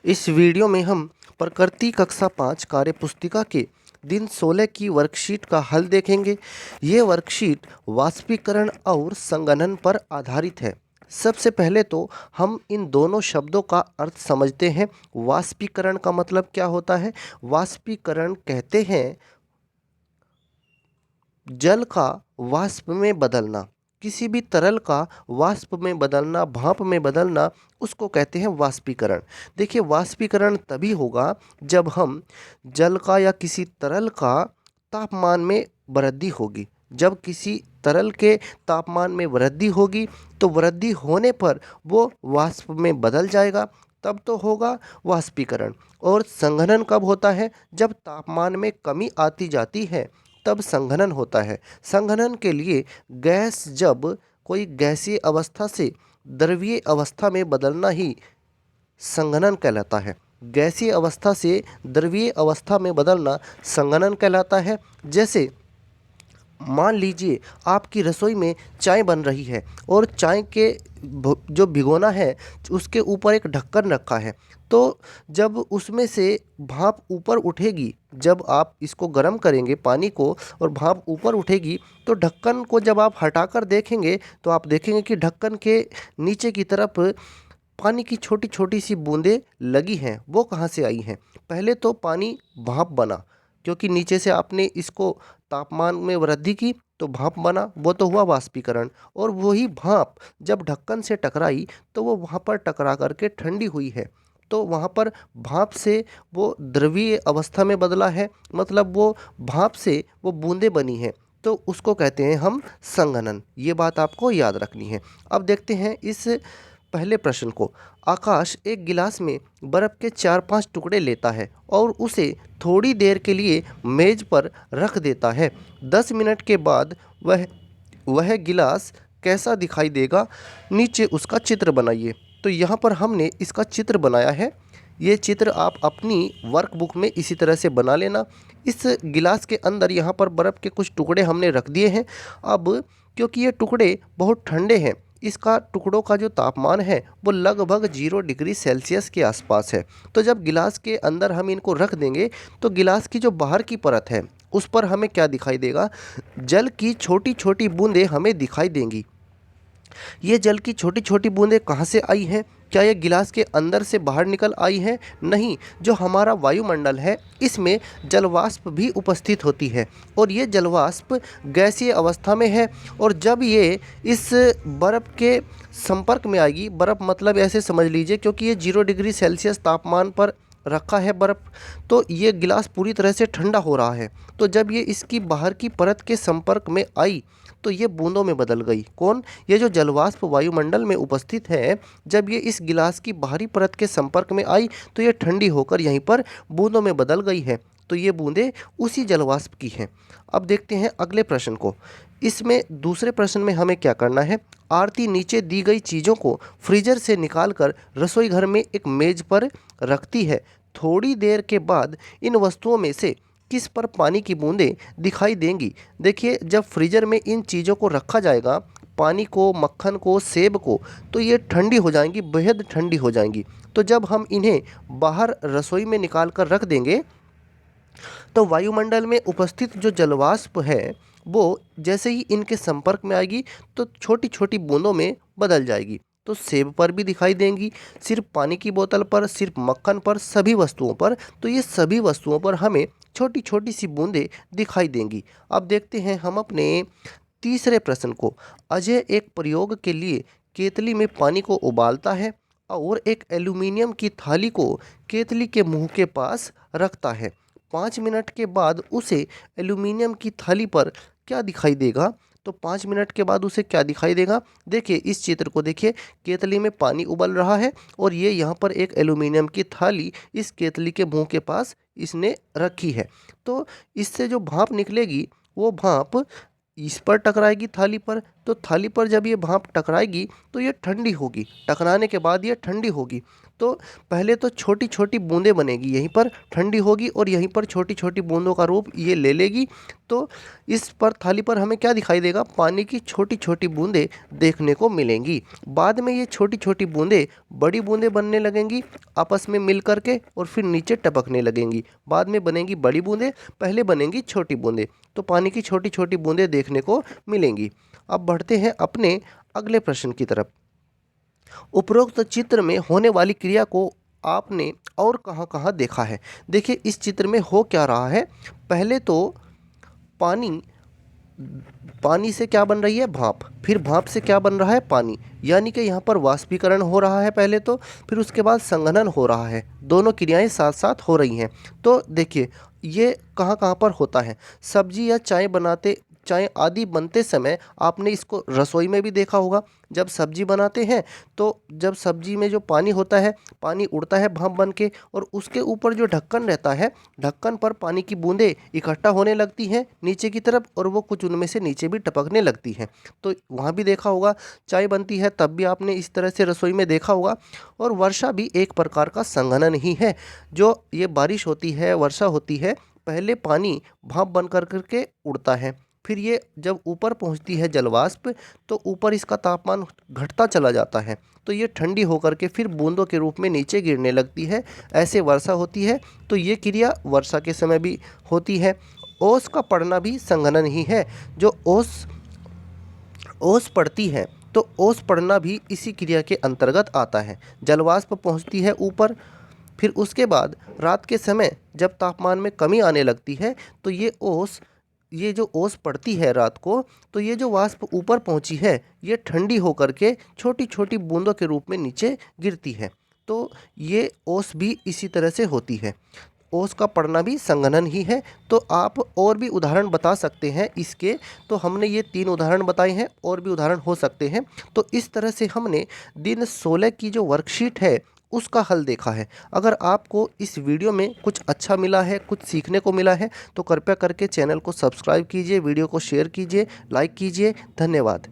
इस वीडियो में हम प्रकृति कक्षा 5 कार्य पुस्तिका के दिन 16 की वर्कशीट का हल देखेंगे। ये वर्कशीट वाष्पीकरण और संघनन पर आधारित है। सबसे पहले तो हम इन दोनों शब्दों का अर्थ समझते हैं। वाष्पीकरण का मतलब क्या होता है? वाष्पीकरण कहते हैं जल का वाष्प में बदलना, किसी भी तरल का वाष्प में बदलना, भाप में बदलना, उसको कहते हैं वाष्पीकरण। देखिए, वाष्पीकरण तभी होगा जब हम जल का या किसी तरल का तापमान में वृद्धि होगी। जब किसी तरल के तापमान में वृद्धि होगी तो वृद्धि होने पर वो वाष्प में बदल जाएगा, तब तो होगा वाष्पीकरण। और संघनन कब होता है? जब तापमान में कमी आती जाती है तब संघनन होता है। संघनन के लिए गैस जब कोई गैसीय अवस्था से द्रवीय अवस्था में बदलना ही संघनन कहलाता है। गैसीय अवस्था से द्रवीय अवस्था में बदलना संघनन कहलाता है। जैसे मान लीजिए आपकी रसोई में चाय बन रही है और चाय के जो भिगोना है उसके ऊपर एक ढक्कन रखा है, तो जब उसमें से भाप ऊपर उठेगी, जब आप इसको गर्म करेंगे पानी को और भाप ऊपर उठेगी, तो ढक्कन को जब आप हटाकर देखेंगे तो आप देखेंगे कि ढक्कन के नीचे की तरफ पानी की छोटी छोटी सी बूंदें लगी हैं। वो कहाँ से आई हैं? पहले तो पानी भाप बना, क्योंकि नीचे से आपने इसको तापमान में वृद्धि की तो भाप बना, वो तो हुआ वाष्पीकरण। और वही भाप जब ढक्कन से टकराई तो वो वहाँ पर टकरा करके ठंडी हुई है, तो वहाँ पर भाप से वो द्रवीय अवस्था में बदला है, मतलब वो भाप से वो बूंदें बनी हैं, तो उसको कहते हैं हम संघनन। ये बात आपको याद रखनी है। अब देखते हैं इस पहले प्रश्न को। आकाश एक गिलास में बर्फ़ के 4-5 टुकड़े लेता है और उसे थोड़ी देर के लिए मेज पर रख देता है। 10 मिनट के बाद वह गिलास कैसा दिखाई देगा? नीचे उसका चित्र बनाइए। तो यहाँ पर हमने इसका चित्र बनाया है। ये चित्र आप अपनी वर्कबुक में इसी तरह से बना लेना। इस गिलास के अंदर यहाँ पर बर्फ़ के कुछ टुकड़े हमने रख दिए हैं। अब क्योंकि ये टुकड़े बहुत ठंडे हैं, इसका टुकड़ों का जो तापमान है वो लगभग 0 डिग्री सेल्सियस के आसपास है। तो जब गिलास के अंदर हम इनको रख देंगे तो गिलास की जो बाहर की परत है उस पर हमें क्या दिखाई देगा? जल की छोटी छोटी बूंदें हमें दिखाई देंगी। ये जल की छोटी छोटी बूंदें कहाँ से आई हैं? क्या ये गिलास के अंदर से बाहर निकल आई हैं? नहीं, जो हमारा वायुमंडल है इसमें जलवाष्प भी उपस्थित होती है और ये जलवाष्प गैसीय अवस्था में है। और जब ये इस बर्फ़ के संपर्क में आएगी, बर्फ़ मतलब ऐसे समझ लीजिए, क्योंकि ये 0 डिग्री सेल्सियस तापमान पर रखा है बर्फ़, तो ये गिलास पूरी तरह से ठंडा हो रहा है। तो जब ये इसकी बाहर की परत के संपर्क में आई तो ये बूंदों में बदल गई। कौन? ये जो जलवाष्प वायुमंडल में उपस्थित है, जब ये इस गिलास की बाहरी परत के संपर्क में आई तो ये ठंडी होकर यहीं पर बूंदों में बदल गई है। तो ये बूंदें उसी जलवाष्प की हैं। अब देखते हैं अगले प्रश्न को। इसमें दूसरे प्रश्न में हमें क्या करना है? आरती नीचे दी गई चीज़ों को फ्रीजर से निकालकर रसोई घर में एक मेज पर रखती है। थोड़ी देर के बाद इन वस्तुओं में से किस पर पानी की बूंदें दिखाई देंगी? देखिए, जब फ्रीजर में इन चीज़ों को रखा जाएगा, पानी को, मक्खन को, सेब को, तो ये ठंडी हो जाएंगी, बेहद ठंडी हो जाएंगी। तो जब हम इन्हें बाहर रसोई में निकाल कर रख देंगे तो वायुमंडल में उपस्थित जो जलवाष्प है वो जैसे ही इनके संपर्क में आएगी तो छोटी छोटी बूंदों में बदल जाएगी। तो सेब पर भी दिखाई देंगी, सिर्फ पानी की बोतल पर, सिर्फ मक्खन पर, सभी वस्तुओं पर। तो ये सभी वस्तुओं पर हमें छोटी छोटी सी बूंदें दिखाई देंगी। अब देखते हैं हम अपने तीसरे प्रश्न को। अजय एक प्रयोग के लिए केतली में पानी को उबालता है और एक एल्यूमीनियम की थाली को केतली के मुंह के पास रखता है। 5 मिनट के बाद उसे एल्यूमीनियम की थाली पर क्या दिखाई देगा? तो 5 मिनट के बाद उसे क्या दिखाई देगा? देखिए, इस चित्र को देखिए, केतली में पानी उबल रहा है और ये यहाँ पर एक एल्यूमीनियम की थाली इस केतली के मुंह के पास इसने रखी है। तो इससे जो भाप निकलेगी वो भाप इस पर टकराएगी थाली पर, तो थाली पर जब ये भाप टकराएगी तो ये ठंडी होगी, टकराने के बाद ये ठंडी होगी। तो पहले तो छोटी छोटी बूंदें बनेगी, यहीं पर ठंडी होगी और यहीं पर छोटी छोटी बूंदों का रूप ये ले लेगी। तो इस पर थाली पर हमें क्या दिखाई देगा, पानी की छोटी छोटी बूंदें देखने को मिलेंगी। बाद में ये छोटी छोटी बूंदें बड़ी बूंदें बनने लगेंगी आपस में मिल करके और फिर नीचे टपकने लगेंगी। बाद में बनेंगी बड़ी बूंदें, पहले बनेंगी छोटी बूंदें। तो पानी की छोटी छोटी बूंदें देखने को मिलेंगी। अब बढ़ते हैं अपने अगले प्रश्न की तरफ। उपरोक्त चित्र में होने वाली क्रिया को आपने और कहाँ-कहाँ देखा है? देखिए इस चित्र में हो क्या रहा है, पहले तो पानी पानी से क्या बन रही है, भाप, फिर भाप से क्या बन रहा है, पानी, यानी कि यहाँ पर वाष्पीकरण हो रहा है पहले तो, फिर उसके बाद संघनन हो रहा है। दोनों क्रियाएं साथ साथ हो रही हैं। तो देखिए ये कहाँ कहाँ पर होता है, सब्जी या चाय आदि बनते समय आपने इसको रसोई में भी देखा होगा। जब सब्जी बनाते हैं तो जब सब्जी में जो पानी होता है, पानी उड़ता है भाप बन के और उसके ऊपर जो ढक्कन रहता है, ढक्कन पर पानी की बूंदें इकट्ठा होने लगती हैं नीचे की तरफ और वो कुछ उनमें से नीचे भी टपकने लगती हैं। तो वहाँ भी देखा होगा। चाय बनती है तब भी आपने इस तरह से रसोई में देखा होगा। और वर्षा भी एक प्रकार का संघनन ही है। जो ये बारिश होती है, वर्षा होती है, पहले पानी भाप बन कर के उड़ता है, फिर ये जब ऊपर पहुंचती है जलवाष्प तो ऊपर इसका तापमान घटता चला जाता है, तो ये ठंडी होकर के फिर बूंदों के रूप में नीचे गिरने लगती है। ऐसे वर्षा होती है। तो ये क्रिया वर्षा के समय भी होती है। ओस का पड़ना भी संघनन ही है। जो ओस पड़ती है तो ओस पड़ना भी इसी क्रिया के अंतर्गत आता है। जलवाष्प पहुंचती है ऊपर, फिर उसके बाद रात के समय जब तापमान में कमी आने लगती है तो ये जो ओस पड़ती है रात को, तो ये जो वाष्प ऊपर पहुंची है ये ठंडी होकर के छोटी छोटी बूंदों के रूप में नीचे गिरती है। तो ये ओस भी इसी तरह से होती है। ओस का पड़ना भी संघनन ही है। तो आप और भी उदाहरण बता सकते हैं इसके। तो हमने ये 3 उदाहरण बताए हैं, और भी उदाहरण हो सकते हैं। तो इस तरह से हमने दिन 16 की जो वर्कशीट है उसका हल देखा है। अगर आपको इस वीडियो में कुछ अच्छा मिला है, कुछ सीखने को मिला है, तो कृपया करके चैनल को सब्सक्राइब कीजिए, वीडियो को शेयर कीजिए, लाइक कीजिए। धन्यवाद।